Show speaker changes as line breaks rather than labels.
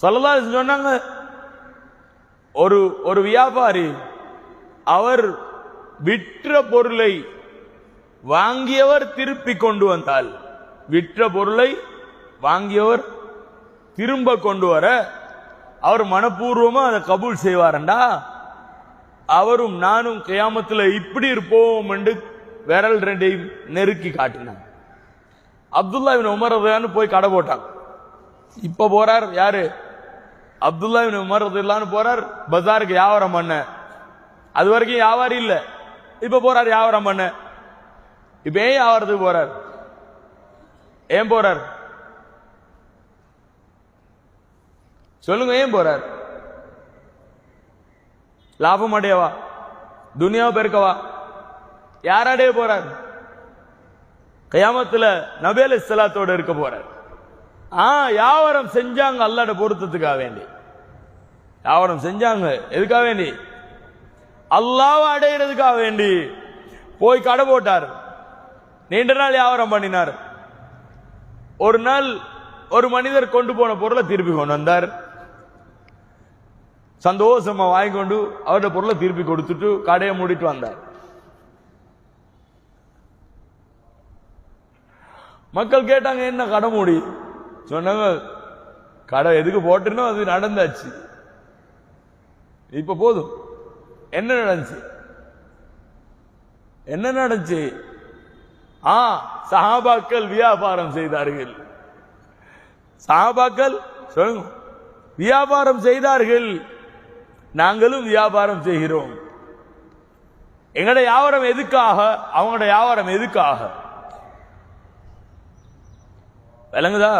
ஸல்லல்லாஹு அலைஹி வஸல்லம் சொன்னாங்க, ஒரு வியாபாரி அவர் விற்ற பொருளை வாங்கியவர் திருப்பி கொண்டு வந்தால், விற்ற பொருளை வாங்கியவர் திரும்ப கொண்டு வர அவர் மனப்பூர்வமா அதை கபூல் செய்வாரண்டா, அவரும் நானும் கியாமத்தில் இப்படி இருப்போம் என்று விரல் ரெண்டையும் நெருக்கி காட்டினார். அப்துல்லா இப்னு உமர் ரலியல்லாஹு அன்ஹு போய் கடை போட்டாங்க. இப்ப போறார் யாரு? அப்துல்லா இப்னு உமர் ரலியல்லாஹு அன்ஹு போறார் பஜாருக்கு வியாபாரம் பண்ண. அது வரைக்கும் வியாபாரி இல்ல, இப்ப போறார் வியாபாரம் பண்ண. இப்ப ஏன் வியாபாரத்துக்கு போறார்? ஏன் போறார் சொல்லுங்க? ஏன் போறார்? லாபம் அடையவா? துனியாவை பெருக்கவா? யாரடைய போறார்? கியாமத்துல நபி அலைஹிஸ்ஸலாத்தோட இருக்க போறார். வியாபாரம் செஞ்சாங்க அல்லாஹ்வுடைய பொருத்தத்துக்காக வேண்டி. வியாபாரம் செஞ்சாங்க எதுக்காக வேண்டி? அல்லாஹ்வை அடையிறதுக்காக வேண்டி போய் கடை போட்டார். நீண்ட நாள் வியாபாரம் பண்ணினார். ஒரு நாள் ஒரு மனிதர் கொண்டு போன பொருளை திருப்பி கொண்டு வந்தார். சந்தோஷமா வாங்கி கொண்டு அவருடைய பொருளை திருப்பி கொடுத்துட்டு கடையை மூடிட்டு வந்தார். மக்கள் கேட்டாங்க, என்ன கடை மூடி? சொன்னாங்க, கடை எதுக்கு போட்டுனோ அது நடந்தாச்சு, இப்ப போதும். என்ன நடந்துச்சு? என்ன நடந்துச்சு? சஹாபாக்கள் வியாபாரம் செய்தார்கள். சஹாபாக்கள் சொல்லுங்க, வியாபாரம் செய்தார்கள். நாங்களும் வியாபாரம் செய்கிறோம். எங்கட வியாபாரம் எதுக்காக? அவங்களோட வியாபாரம் எதுக்காக? விளங்குதா?